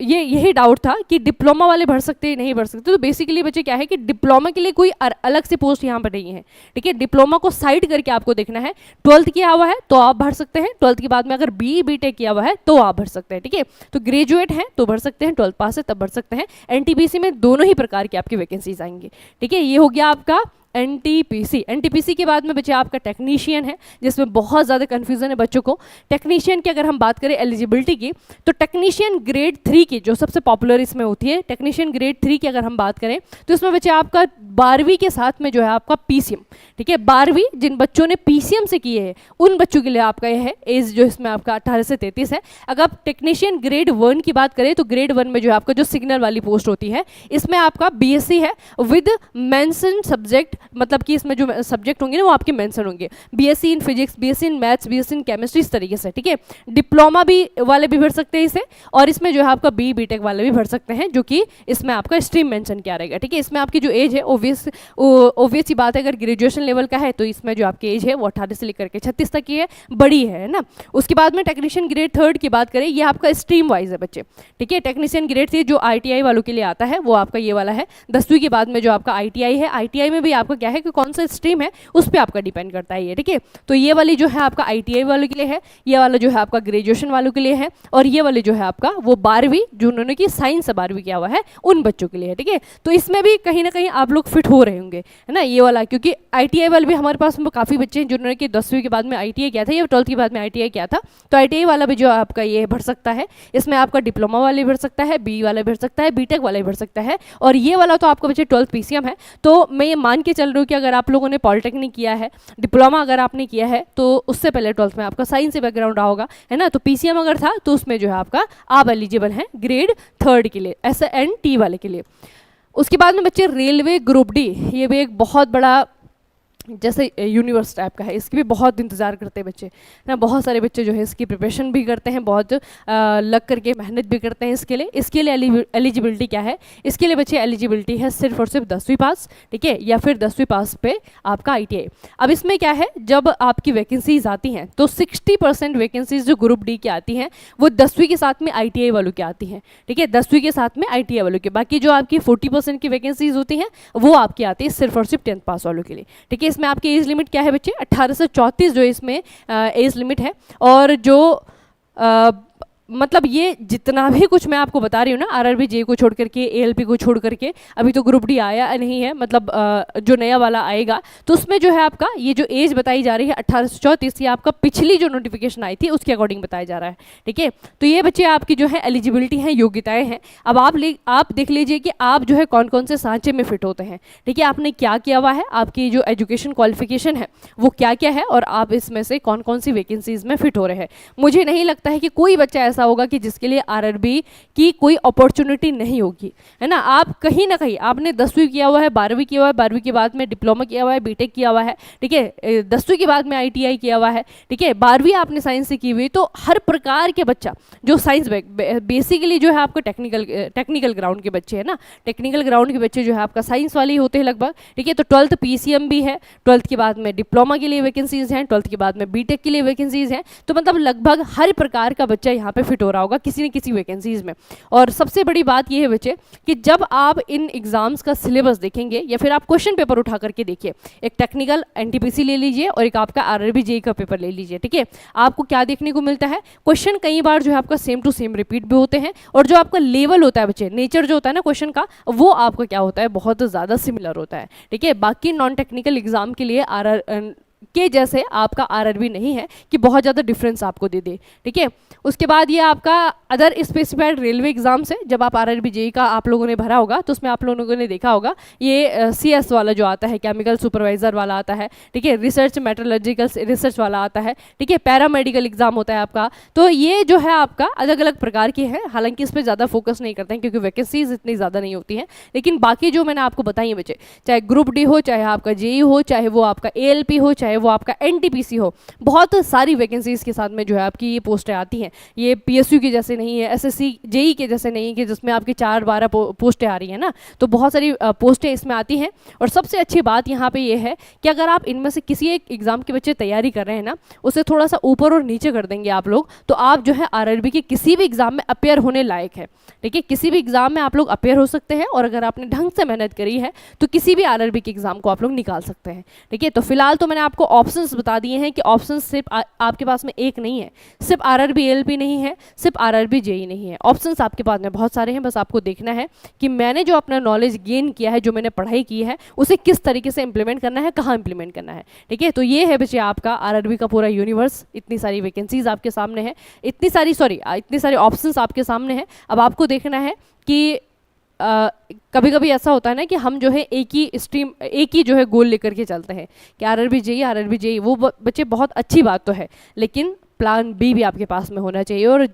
ये यही डाउट था कि डिप्लोमा वाले भर सकते हैं, नहीं भर सकते। तो बेसिकली बच्चे क्या है कि डिप्लोमा के लिए कोई अलग से पोस्ट यहाँ पर नहीं है। ठीक है, डिप्लोमा को साइड करके आपको देखना है। 12th किया हुआ है तो आप भर सकते हैं, 12th के बाद में अगर बीटेक किया हुआ है तो आप भर सकते हैं। ठीक है, तो ग्रेजुएट हैं तो भर सकते हैं, 12th पास है तब भर सकते हैं। एनटीपीसी में दोनों ही प्रकार की आपकी वैकेंसीज आएंगी। ठीक है, ये हो गया आपका एनटीपीसी के बाद में बच्चे आपका टेक्नीशियन है, जिसमें बहुत ज़्यादा कन्फ्यूज़न है बच्चों को। टेक्नीशियन की अगर हम बात करें एलिजिबिलिटी की, तो टेक्नीशियन ग्रेड 3 की जो सबसे पॉपुलर इसमें होती है, टेक्नीशियन ग्रेड 3 की अगर हम बात करें तो इसमें बच्चे आपका 12वीं के साथ में जो है आपका पीसीएम। ठीक है, 12वीं जिन बच्चों ने पीसीएम से किए हैं उन बच्चों के लिए आपका यह है एज जो इसमें आपका 18 से 33 है। अगर आप टेक्नीशियन ग्रेड 1 की बात करें तो ग्रेड 1 में जो है आपका जो सिग्नल वाली पोस्ट होती है, इसमें आपका बीएससी है विद मेंशन सब्जेक्ट, मतलब कि इसमें जो सब्जेक्ट होंगे ना वो आपके मेंशन होंगे, BSc in physics, BSc in maths, BSc in chemistry, इस तरीके से। ठीक है, डिप्लोमा भी वाले भी भर सकते हैं इसे, और इसमें जो है आपका बीटेक वाले भी भर सकते हैं, जो कि इसमें आपका स्ट्रीम मेंशन किया रहेगा। ठीक है, इसमें आपकी जो एज है ऑब्वियस ही बात है, अगर ग्रेजुएशन लेवल का है तो इसमें जो आपकी एज है वो 18 से लेकर के 36 तक की है, बड़ी है ना। उसके बाद में टेक्नीशियन ग्रेड 3 की बात करें, ये आपका स्ट्रीम वाइज है बच्चे। ठीक है, टेक्नीशियन ग्रेड 3 जो आईटीआई वालों के लिए आता है वो आपका ये वाला है। 10वीं के बाद में जो आपका आईटीआई है, आईटीआई में भी आपका क्या है कि कौन सा स्ट्रीम है उस पर आपका डिपेंड करता है ये। ठीक है, तो ये वाली जो है आपका आईटीआई वालों के लिए है, ये वाला जो है आपका ग्रेजुएशन वालों के लिए है, और ये वाले जो है आपका वो 12वीं जो उन्होंने की साइंस से 12वीं किया हुआ है उन बच्चों के लिए है। ठीक है, तो इसमें भी कहीं ना कहीं आप लोग फिट हो रहे होंगे, है ना, ये वाला। क्योंकि आईटीआई वाले भी हमारे पास में काफ़ी बच्चे हैं जिन्होंने कि 10वीं के बाद में आईटीआई किया था या 12th के बाद में आईटीआई किया था, तो आईटीआई वाला भी जो आपका ये भर सकता है। इसमें आपका डिप्लोमा वाले भर सकता है, बी वाला भर सकता है, बीटेक वाला भी भर सकता है, और ये वाला तो आपका बच्चे 12th पीसीएम है। तो मैं ये मान के चल रही हूँ कि अगर आप लोगों ने पॉलिटेक्निक किया है, डिप्लोमा अगर आपने किया है, तो उससे पहले 12th में आपका साइंस से बैकग्राउंड रहा होगा, है ना, तो पीसीएम अगर था तो उसमें जो है आपका आप एलिजिबल हैं ग्रेड 3 के लिए, SNT वाले के लिए। उसके बाद में बच्चे रेलवे ग्रुप डी, ये भी एक बहुत बड़ा जैसे यूनिवर्स टाइप का है, इसकी भी बहुत इंतज़ार करते हैं बच्चे ना। बहुत सारे बच्चे जो है इसकी प्रिपरेशन भी करते हैं, बहुत लग करके मेहनत भी करते हैं इसके लिए। इसके लिए एलिजिबिलिटी क्या है, इसके लिए बच्चे एलिजिबिलिटी है सिर्फ और सिर्फ 10वीं पास। ठीक है, या फिर 10वीं पास पे आपका आईटीआई। अब इसमें क्या है, जब आपकी वैकेंसीज आती हैं तो 60% वैकेंसीज जो ग्रुप डी की आती हैं वो 10वीं के साथ में आईटीआई वालों की आती हैं। ठीक है, 10वीं के साथ में आईटीआई वालों की, बाकी जो आपकी 40% की वैकेंसीज होती हैं वो आपकी आती है सिर्फ और सिर्फ 10th पास वालों के लिए। ठीक है, इसमें आपकी एज लिमिट क्या है बच्चे, 18 से 34 जो इसमें एज लिमिट है। और जो मतलब ये जितना भी कुछ मैं आपको बता रही हूँ ना, आरआरबी जे को छोड़ करके, एएलपी को छोड़ करके, अभी तो ग्रुप डी आया नहीं है, मतलब जो नया वाला आएगा तो उसमें जो है आपका ये जो एज बताई जा रही है 18 से 34, ये आपका पिछली जो नोटिफिकेशन आई थी उसके अकॉर्डिंग बताया जा रहा है। ठीक है, तो ये बच्चे आपकी जो है एलिजिबिलिटी है, योग्यताएं हैं। अब आप देख लीजिए कि आप जो है कौन कौन से सांचे में फिट होते हैं। ठीक है, आपने क्या किया हुआ है, आपकी जो एजुकेशन क्वालिफिकेशन है वो क्या क्या है, और आप इसमें से कौन कौन सी वैकेंसीज में फिट हो रहे हैं। मुझे नहीं लगता है कि कोई बच्चा ऐसा होगा कि जिसके लिए आरआरबी की कोई अपॉर्चुनिटी नहीं होगी, है ना। आप कहीं ना कहीं आपने 10वीं किया हुआ है, 12वीं किया हुआ है, 12वीं के बाद में डिप्लोमा किया हुआ है, बीटेक किया हुआ है, ठीक है, 10वीं के बाद में आईटीआई किया हुआ है, ठीक है, 12वीं आपने साइंस से की हुई, तो हर प्रकार के बच्चा जो साइंस बेसिकली जो है आपको टेक्निकल ग्राउंड के बच्चे हैं ना, टेक्निकल ग्राउंड के बच्चे जो है आपका साइंस वाले ही होते हैं लगभग। ठीक है, तो 12th पीसीएम भी है, 12th के बाद में डिप्लोमा के लिए वैकेंसीज हैं, 12th के बाद में बीटेक के लिए वैकेंसीज हैं, तो मतलब लगभग हर प्रकार का बच्चा यहाँ पे पे फिट हो रहा होगा किसी न किसी वैकेंसीज में। और सबसे बड़ी बात ये है बच्चे कि जब आप इन एग्जाम्स का सिलेबस देखेंगे या फिर आप क्वेश्चन पेपर उठा करके देखिए, एक टेक्निकल एनटीपीसी ले लीजिए और एक आपका आरआरबी जेईई का पेपर ले लीजिए, ठीक है। आपको क्या देखने को मिलता है, क्वेश्चन कई बार जो है आपका सेम टू सेम रिपीट भी होते हैं, और जो आपका लेवल होता है बच्चे, नेचर जो होता है ना क्वेश्चन का, वो आपका क्या होता है, बहुत ज़्यादा सिमिलर होता है, ठीक है। बाकी नॉन टेक्निकल एग्जाम के लिए के जैसे आपका आरआरबी नहीं है कि बहुत ज़्यादा डिफरेंस आपको दे दे, ठीक है। उसके बाद ये आपका अदर स्पेसिफाइड रेलवे एग्जाम से जब आप आरआरबी जेईई का आप लोगों ने भरा होगा तो उसमें आप लोगों ने देखा होगा ये सीएस वाला जो आता है, केमिकल सुपरवाइजर वाला आता है, ठीक है, रिसर्च मेट्रोलॉजिकल रिसर्च वाला आता है, ठीक है, पैरामेडिकल एग्जाम होता है आपका। तो ये जो है आपका अलग अलग प्रकार के हैं, हालांकि इस पर ज़्यादा फोकस नहीं करते हैं क्योंकि वैकेंसीज इतनी ज़्यादा नहीं होती हैं, लेकिन बाकी जो मैंने आपको बताई है बच्चे, चाहे ग्रुप डी हो, चाहे आपका जेईई हो, चाहे वो आपका एएलपी हो, चाहे वो आपका एनटीपीसी हो, बहुत सारी वैकेंसीज के साथ में जो है आपकी ये पोस्टें आती हैं। ये पीएसयू के जैसे नहीं है, एसएससी जेईई के जैसे नहीं है कि जिसमें आपकी 4-12 पोस्टें आ रही हैं ना, तो बहुत सारी पोस्टें इसमें आती हैं। और सबसे अच्छी बात यहाँ पे ये है कि अगर आप इनमें से किसी एक एग्जाम के बच्चे तैयारी कर रहे हैं ना, उसे थोड़ा सा ऊपर और नीचे कर देंगे आप लोग, तो आप जो है आरआरबी के किसी भी एग्जाम में अपेयर होने लायक है, ठीक है। किसी भी एग्जाम में आप लोग अपेयर हो सकते हैं, और अगर आपने ढंग से मेहनत करी है तो किसी भी आरआरबी के एग्जाम को आप लोग निकाल सकते हैं, ठीक है। तो फिलहाल तो मैंने आपको ऑप्शंस बता दिए हैं कि ऑप्शंस सिर्फ आपके पास में एक नहीं है, सिर्फ आरआरबी एएलपी नहीं है, सिर्फ आरआरबी जेईई नहीं है, ऑप्शंस आपके पास में बहुत सारे हैं। बस आपको देखना है कि मैंने जो अपना नॉलेज गेन किया है, जो मैंने पढ़ाई की है, उसे किस तरीके से इंप्लीमेंट करना है, कहाँ इंप्लीमेंट करना है, ठीक है। तो ये है बच्चे आपका आरआरबी का पूरा यूनिवर्स। इतनी सारी वैकेंसीज आपके सामने है, इतनी सारी ऑप्शंस आपके सामने है। अब आपको देखना है कि कभी कभी ऐसा होता है ना कि हम जो है एक ही जो है गोल लेकर के चलते हैं कि आरआरबी जेईई, वो बच्चे बहुत अच्छी बात तो है, लेकिन प्लान बी भी आपके पास में होना चाहिए, और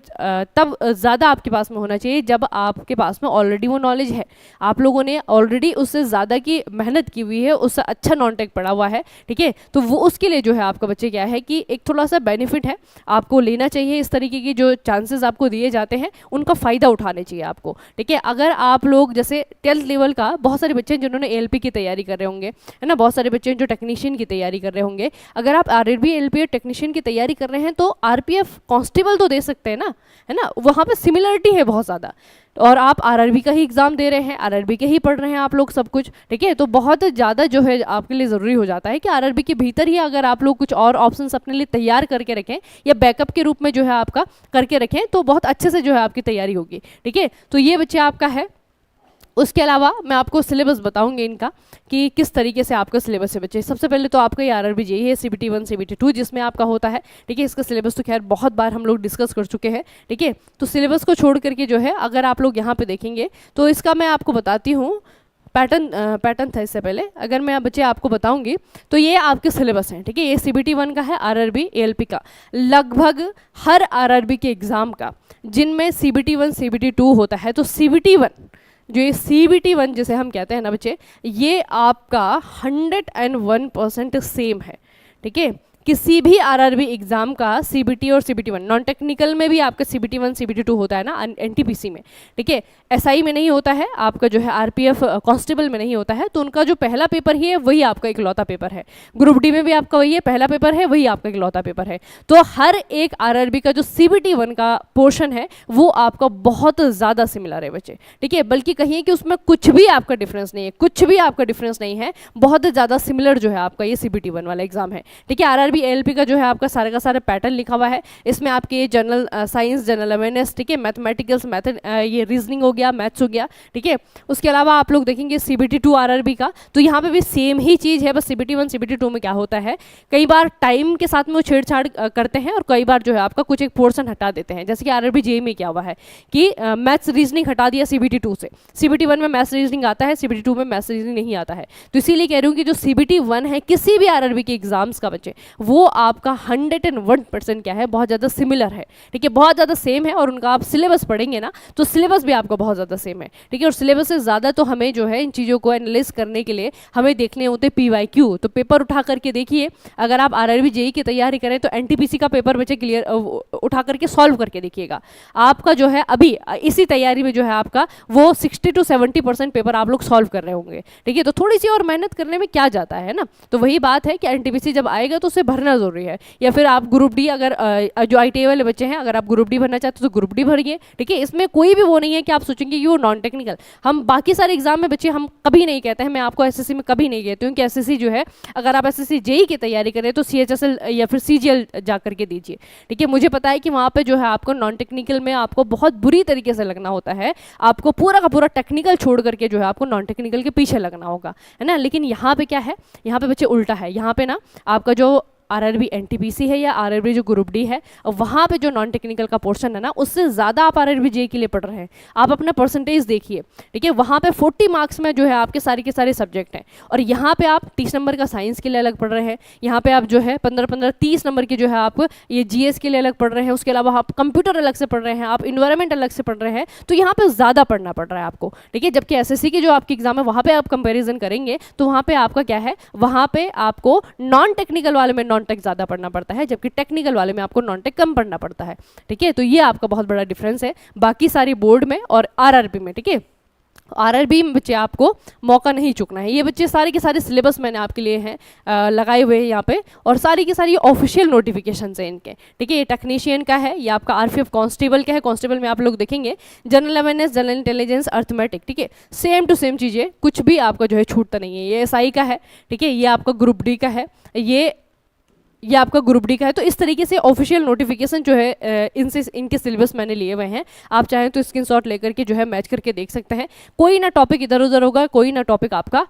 तब ज़्यादा आपके पास में होना चाहिए जब आपके पास में ऑलरेडी वो नॉलेज है, आप लोगों ने ऑलरेडी उससे ज़्यादा की मेहनत की हुई है, उससे अच्छा नॉन टेक पढ़ा हुआ है, ठीक है। तो वो उसके लिए जो है आपका बच्चे क्या है कि एक थोड़ा सा बेनिफिट है, आपको लेना चाहिए। इस तरीके की जो चांसेस आपको दिए जाते हैं उनका फ़ायदा उठाने चाहिए आपको, ठीक है। अगर आप लोग जैसे 10th लेवल का बहुत सारे बच्चे हैं जिन्होंने एएलपी की तैयारी कर रहे होंगे, है ना, बहुत सारे बच्चे हैं जो टेक्नीशियन की तैयारी कर रहे होंगे, अगर आप आरआरबी एएलपी और टेक्नीशियन की तैयारी कर रहे हैं तो आरपीएफ कांस्टेबल तो दे सकते हैं ना, है ना, वहाँ पे सिमिलरिटी है बहुत ज़्यादा, और आप आरआरबी का ही एग्जाम दे रहे हैं, आरआरबी के ही पढ़ रहे हैं आप लोग सब कुछ, ठीक है। तो बहुत ज़्यादा जो है आपके लिए ज़रूरी हो जाता है कि आरआरबी के भीतर ही अगर आप लोग कुछ और ऑप्शंस अपने लिए तैयार करके रखें या बैकअप के रूप में जो है आपका करके रखें, तो बहुत अच्छे से जो है आपकी तैयारी होगी, ठीक है। तो ये बच्चे आपका है। उसके अलावा मैं आपको सिलेबस बताऊंगी इनका कि किस तरीके से आपका सिलेबस है बच्चे। सबसे पहले तो आपका ये आरआरबी जेईई है, CBT 1 CBT 2 जिसमें आपका होता है, ठीक है। इसका सिलेबस तो खैर बहुत बार हम लोग डिस्कस कर चुके हैं, ठीक है। तो सिलेबस को छोड़ करके जो है अगर आप लोग यहाँ पे देखेंगे तो इसका मैं आपको बताती हूँ पैटर्न था। इससे पहले अगर मैं बच्चे आपको बताऊंगी तो ये आपके सिलेबस हैं, ठीक है। ये CBT 1 का है, आरआरबी एएलपी का, लगभग हर आरआरबी के एग्ज़ाम का जिनमें CBT 1 CBT 2 होता है, तो CBT 1 जो ये CBT 1 जिसे हम कहते हैं ना बच्चे, ये आपका 101% सेम है, ठीक है। किसी भी आरआरबी एग्जाम का CBT और CBT 1, नॉन टेक्निकल में भी आपका CBT 1 CBT 2 होता है ना एनटीपीसी में, ठीक है। SI में नहीं होता है, आपका जो है आरपीएफ कांस्टेबल में नहीं होता है, तो उनका जो पहला पेपर ही है वही आपका इकलौता पेपर है। ग्रुप डी में भी आपका वही है, पहला पेपर है वही आपका इकलौता पेपर है। तो हर एक आरआरबी का जो CBT 1 का पोर्शन है वो आपका बहुत ज़्यादा सिमिलर है बच्चे, ठीक है। बल्कि कहिए कि उसमें कुछ भी आपका डिफरेंस नहीं है, कुछ भी आपका डिफरेंस नहीं है, बहुत ज़्यादा सिमिलर जो है आपका ये CBT 1 वाला एग्जाम है, ठीक है। आरआरबी एएलपी का जो है आपका सारा का सारा पैटर्न लिखा हुआ है। इसमें आपके जनरल साइंस, जनरल अवेयरनेस, ठीक है, मैथमेटिकल्स, मेथड, ये रीजनिंग हो गया, मैथ्स हो गया, ठीक है। उसके अलावा आप लोग देखेंगे CBT 2 आरआरबी का, तो यहाँ पे भी सेम ही चीज़ है, बस CBT 1 CBT 2 में क्या होता है, कई बार टाइम के साथ में वो छेड़छाड़ करते हैं और कई बार जो है आपका कुछ एक पोर्शन हटा देते हैं। जैसे कि आरआरबी जेईई में क्या हुआ है कि मैथ्स रीजनिंग हटा दिया CBT 2 से, CBT 1 में मैथ्स रीजनिंग आता है, CBT 2 में मैथ्स रीजनिंग नहीं आता है। तो इसीलिए कह रही हूँ कि जो CBT 1 है किसी भी आरआरबी के एग्जाम्स का बच्चे, वो आपका 101% क्या है, बहुत ज़्यादा सिमिलर है, ठीक है, बहुत ज़्यादा सेम है। और उनका आप सिलेबस पढ़ेंगे ना तो सिलेबस भी आपका बहुत ज़्यादा सेम है, ठीक है। और सिलेबस से ज़्यादा तो हमें जो है इन चीज़ों को एनालाइज करने के लिए हमें देखने होते PYQ। तो पेपर उठा करके देखिए, अगर आप आरआरबी जेईई की तैयारी करें तो एनटीपीसी का पेपर बच्चे क्लियर उठा करके सॉल्व करके देखिएगा। आपका जो है अभी इसी तैयारी में जो है आपका वो 60 to 70% पेपर आप लोग सॉल्व कर रहे होंगे, ठीक है। तो थोड़ी सी और मेहनत करने में क्या जाता है ना। तो वही बात है कि एनटीपीसी जब आएगा तो उसे भरना ज़रूरी है। या फिर आप ग्रुप डी, अगर जो ITA वाले बच्चे हैं, अगर आप ग्रुप डी भरना चाहते हो तो ग्रुप डी भरिए, ठीक है। इसमें कोई भी वो नहीं है कि आप सोचेंगे ये नॉन टेक्निकल। हम बाकी सारे एग्जाम में बच्चे हम कभी नहीं कहते हैं, मैं आपको SSC में कभी नहीं कहती हूँ कि SSC जो है, अगर आप SSC JEE की तैयारी करें तो CHSL या फिर CGL जा करके दीजिए, ठीक है। मुझे पता है कि वहाँ पे जो है आपको नॉन टेक्निकल में आपको बहुत बुरी तरीके से लगना होता है, आपको पूरा का पूरा टेक्निकल छोड़ करके जो है आपको नॉन टेक्निकल के पीछे लगना होगा, है ना। लेकिन यहाँ पे क्या है, यहाँ पे बच्चे उल्टा है। यहाँ पे ना आपका जो RRB NTPC है या RRB जो ग्रुप डी है, वहाँ पे जो नॉन टेक्निकल का पोर्शन है ना, उससे ज़्यादा आप RRB JEE के लिए पढ़ रहे हैं। आप अपना परसेंटेज देखिए, ठीक है। वहाँ पे 40 मार्क्स में जो है आपके सारे के सारे सब्जेक्ट हैं, और यहाँ पे आप 30 नंबर का साइंस के लिए अलग पढ़ रहे हैं। यहाँ पे आप जो है 15-15 30 नंबर के जो है आप ये GS के लिए अलग पढ़ रहे हैं। उसके अलावा आप कंप्यूटर अलग से पढ़ रहे हैं, आप इन्वायरमेंट अलग से पढ़ रहे हैं। तो यहाँ पे ज़्यादा पढ़ना पड़ रहा है आपको, ठीक है। जबकि SSC की जो आपकी एग्जाम है वहाँ पे आप कंपेरिजन करेंगे तो वहाँ पे आपका क्या है, वहाँ पे आपको नॉन टेक्निकल वाले में नॉन टेक ज़्यादा पढ़ना पड़ता है, जबकि टेक्निकल वाले में आपको नॉन टेक कम पढ़ना पड़ता है, ठीक है। तो ये आपका बहुत बड़ा डिफरेंस है बाकी सारी बोर्ड में और RRB में, ठीक है। RRB में बच्चे आपको मौका नहीं चुकना है। ये बच्चे सारे के सारे सिलेबस मैंने आपके लिए हैं लगाए हुए हैं यहाँ पे, और सारी की सारी ऑफिशियल नोटिफिकेशन है इनके, ठीक है। ये टेक्नीशियन का है, ये आपका RPF कांस्टेबल का है। कांस्टेबल में आप लोग देखेंगे general awareness, general intelligence, arithmetic, ठीक है। सेम टू सेम चीज़ें, कुछ भी आपका जो है छूटता नहीं है। ये SI का है, ठीक है। ये आपका ग्रुप डी का है, ये आपका ग्रुप डी का है। तो इस तरीके से ऑफिशियल नोटिफिकेशन जो है इनसे इनके सिलेबस मैंने लिए हुए हैं। आप चाहें तो स्क्रीनशॉट लेकर के जो है मैच करके देख सकते हैं। कोई ना टॉपिक इधर उधर होगा, कोई ना टॉपिक आपका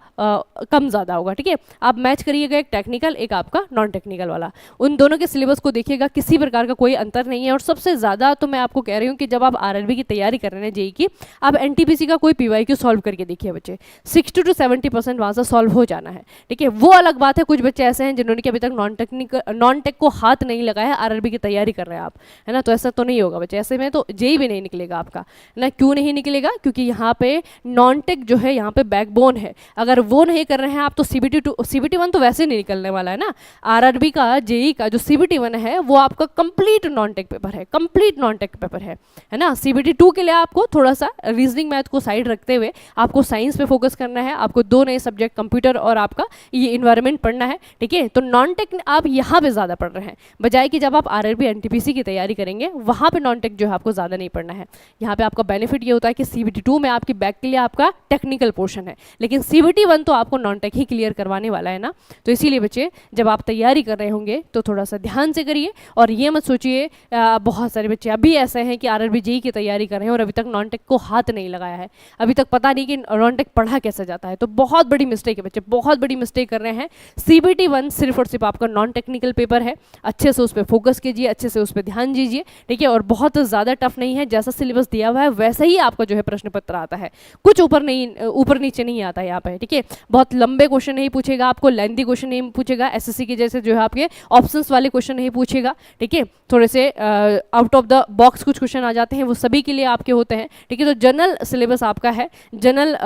कम ज़्यादा होगा, ठीक है। आप मैच करिएगा, एक टेक्निकल एक आपका नॉन टेक्निकल वाला, उन दोनों के सिलेबस को देखिएगा, किसी प्रकार का कोई अंतर नहीं है। और सबसे ज़्यादा तो मैं आपको कह रही हूँ कि जब आप RRB की तैयारी कर रहे हैं JEE की, आप NTPC का कोई PYQ सॉल्व करके देखिए बच्चे, 60 to 70% वहाँ से सॉल्व हो जाना है, ठीक है। वो अलग बात है, कुछ बच्चे ऐसे हैं जिन्होंने कि अभी तक नॉन टेक को हाथ नहीं लगाया, RRB की तैयारी कर रहे हैं आप, है ना। तो ऐसा तो नहीं होगा बच्चे, ऐसे में तो JEE भी नहीं निकलेगा आपका, है ना। क्यों नहीं निकलेगा? क्योंकि यहाँ पे नॉन टेक जो है यहाँ पे बैकबोन है। अगर वो नहीं कर रहे हैं आप तो CBT1 तो वैसे नहीं निकलने वाला है ना। RRB का JEE का जो CBT1 है वो आपका कंप्लीट नॉन टेक पेपर है, कंप्लीट नॉन टेक पेपर है ना। CBT2 के लिए आपको थोड़ा सा रीजनिंग मैथ को साइड रखते हुए आपको साइंस पे फोकस करना है। आपको 2 नए सब्जेक्ट कंप्यूटर और आपका ये इन्वायरमेंट पढ़ना है, ठीक है। तो नॉन टेक आप यहाँ पे ज़्यादा पढ़ रहे हैं, बजाय कि जब आप RRB NTPC की तैयारी करेंगे वहाँ पे नॉन टेक जो है आपको ज़्यादा नहीं पढ़ना है। यहाँ पे आपका बेनिफिट ये होता है कि CBT2 में आपकी बैक के लिए आपका टेक्निकल पोर्शन है, लेकिन CBT1 तो आपको नॉन टेक ही क्लियर करवाने वाला है ना। तो इसीलिए बच्चे जब आप तैयारी कर रहे होंगे तो थोड़ा सा ध्यान से करिए, और ये मत सोचिए बहुत सारे बच्चे अभी ऐसे हैं कि RRB JEE की तैयारी कर रहे हैं और अभी तक नॉन टेक को हाथ नहीं लगाया है, अभी तक पता नहीं कि नॉन टेक पढ़ा कैसे जाता है। तो बहुत बड़ी मिस्टेक है बच्चे, बहुत बड़ी मिस्टेक कर रहे हैं। CBT1 सिर्फ और सिर्फ आपका नॉन टेक्निकल पेपर है, अच्छे से उस पर फोकस कीजिए, अच्छे से उस पर ध्यान दीजिए, ठीक है। और बहुत ज़्यादा टफ नहीं है, जैसा सिलेबस दिया हुआ है वैसा ही आपका जो है प्रश्न पत्र आता है, कुछ ऊपर नीचे नहीं आता है यहाँ पे, ठीक है। बहुत लंबे क्वेश्चन नहीं पूछेगा आपको, लेंथी क्वेश्चन नहीं पूछेगा, SSC के जैसे जो है आपके ऑप्शंस वाले क्वेश्चन नहीं पूछेगा, ठीक है। थोड़े से आउट ऑफ द बॉक्स कुछ क्वेश्चन आ जाते हैं, वो सभी के लिए आपके होते हैं, ठीक है। तो जनरल सिलेबस आपका है, जनरल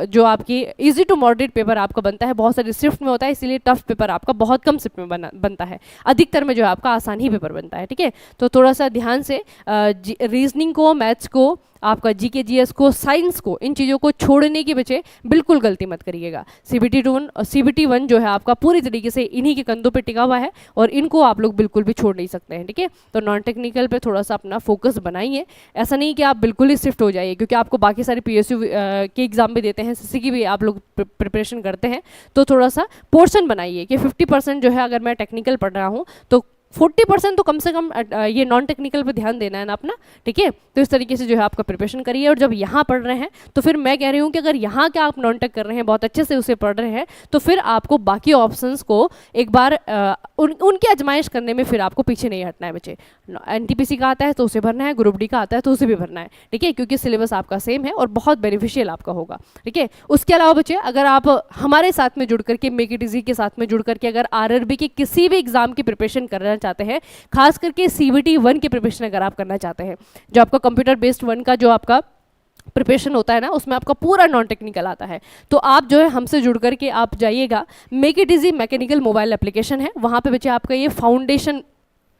जो आपकी इजी टू मॉडरेट पेपर आपका बनता है, बहुत सारे शिफ्ट में होता है, इसलिए टफ पेपर आपका बहुत कम शिफ्ट में बनता है, अधिकतर में जो है आपका आसान ही पेपर बनता है, ठीक है। तो थोड़ा सा ध्यान से रीजनिंग को, मैथ्स को, आपका GK GS को, साइंस को, इन चीज़ों को छोड़ने की बचे बिल्कुल गलती मत करिएगा। CBT1 जो है आपका पूरी तरीके से इन्हीं के कंधों पे टिका हुआ है और इनको आप लोग बिल्कुल भी छोड़ नहीं सकते हैं, ठीक है। तो नॉन टेक्निकल पे थोड़ा सा अपना फोकस बनाइए, ऐसा नहीं कि आप बिल्कुल ही शिफ्ट हो जाइए, क्योंकि आपको बाकी सारे PSU के एग्जाम भी देते हैं, SSC की भी आप लोग प्रिपरेशन करते हैं। तो थोड़ा सा पोर्शन बनाइए कि 50% जो है अगर मैं टेक्निकल पढ़ रहा हूँ तो 40% तो कम से कम ये नॉन टेक्निकल पे ध्यान देना है ना अपना, ठीक है। तो इस तरीके से जो है आपका प्रिपरेशन करिए, और जब यहाँ पढ़ रहे हैं तो फिर मैं कह रही हूँ कि अगर यहाँ क्या आप नॉन टेक कर रहे हैं, बहुत अच्छे से उसे पढ़ रहे हैं, तो फिर आपको बाकी ऑप्शंस को एक बार उनकी आजमाइश करने में फिर आपको पीछे नहीं हटना है बच्चे। NTPC का आता है तो उसे भरना है, ग्रुप डी का आता है तो उसे भी भरना है, ठीक है, क्योंकि सिलेबस आपका सेम है और बहुत बेनिफिशियल आपका होगा, ठीक है। उसके अलावा बच्चे अगर आप हमारे साथ में जुड़ करके, मेक इट इजी के साथ में जुड़ करके अगर RRB के किसी भी एग्जाम की प्रिपरेशन करना चाहते हैं, खास करके CBT1 की प्रिपरेशन अगर आप करना चाहते हैं, जो आपका कंप्यूटर बेस्ड 1 का जो आपका प्रिपरेशन होता है ना, उसमें आपका पूरा नॉन टेक्निकल आता है, तो आप जो है हमसे जुड़ करके आप जाइएगा। Make it easy mechanical mobile application है, वहाँ पे बच्चे आपका ये फाउंडेशन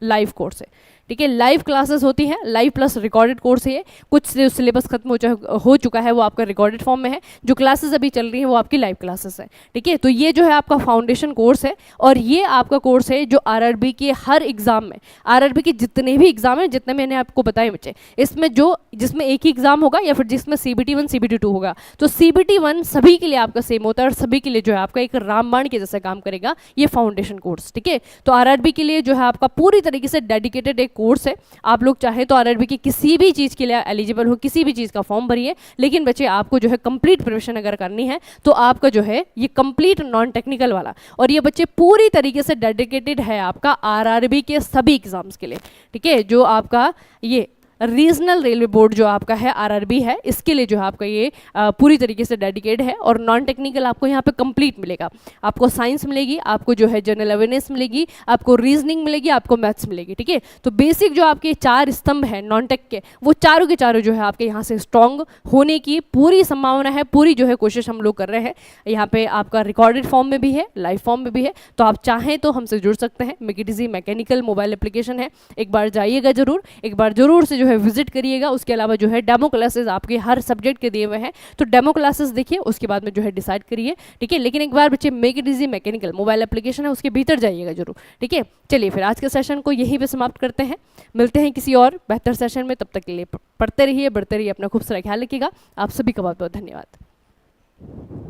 लाइव कोर्स है, ठीक है। लाइव क्लासेस होती हैं, लाइव प्लस रिकॉर्डेड कोर्स है ये। कुछ सिलेबस खत्म हो चुका है, वो आपका रिकॉर्डेड फॉर्म में है। जो क्लासेस अभी चल रही हैं वो आपकी लाइव क्लासेस है, ठीक है। तो ये जो है आपका फाउंडेशन कोर्स है, और ये आपका कोर्स है जो आरआरबी के हर एग्जाम में, आरआरबी के जितने भी एग्जाम हैं, जितने मैंने आपको बताए बच्चे, इसमें जिसमें एक ही एग्जाम होगा या फिर जिसमें CBT 1 CBT 2 होगा, तो CBT 1 सभी के लिए आपका सेम होता है और सभी के लिए जो है आपका एक रामबाण के जैसा काम करेगा ये फाउंडेशन कोर्स, ठीक है। तो आरआरबी के लिए जो है आपका पूरी तरीके से डेडिकेटेड एक कोर्स है। आप लोग चाहे तो आरआरबी की किसी भी चीज़ के लिए एलिजिबल हो, किसी भी चीज़ का फॉर्म भरिए, लेकिन बच्चे आपको जो है कंप्लीट प्रिपरेशन अगर करनी है तो आपका जो है ये कंप्लीट नॉन टेक्निकल वाला, और ये बच्चे पूरी तरीके से डेडिकेटेड है आपका आरआरबी के सभी एग्जाम्स के लिए, ठीक है। जो आपका ये रीजनल रेलवे बोर्ड जो आपका है आरआरबी है, इसके लिए जो है आपका ये पूरी तरीके से डेडिकेट है। और नॉन टेक्निकल आपको यहाँ पे कंप्लीट मिलेगा। आपको साइंस मिलेगी, आपको जो है जनरल अवेयरनेस मिलेगी, आपको रीजनिंग मिलेगी, आपको मैथ्स मिलेगी, ठीक है। तो बेसिक जो आपके 4 स्तंभ हैं नॉन टेक के, वो चारों के चारों जो है आपके यहाँ से स्ट्रॉन्ग होने की पूरी संभावना है, पूरी जो है कोशिश हम लोग कर रहे हैं। यहाँ पे आपका रिकॉर्डेड फॉर्म में भी है, लाइव फॉर्म में भी है, तो आप चाहें तो हमसे जुड़ सकते हैं। मैकेडिजी मैकेनिकल मोबाइल एप्लीकेशन है, एक बार जाइएगा जरूर, एक बार जरूर से जो है विजिट करिएगा। उसके अलावा जो है डेमो क्लासेस आपके हर सब्जेक्ट के दिए हुए हैं, तो डेमो क्लासेस देखिए, उसके बाद में जो है डिसाइड करिए, ठीक है। लेकिन एक बार बच्चे make it easy mechanical mobile application है उसके भीतर जाइएगा जरूर, ठीक है। चलिए फिर आज के सेशन को यहीं पे समाप्त करते हैं, मिलते हैं किसी और बेहतर सेशन में। तब तक के लिए पढ़ते रहिए, बढ़ते रहिए, अपना खूब सारा ख्याल रखिएगा। आप सभी का बहुत बहुत धन्यवाद।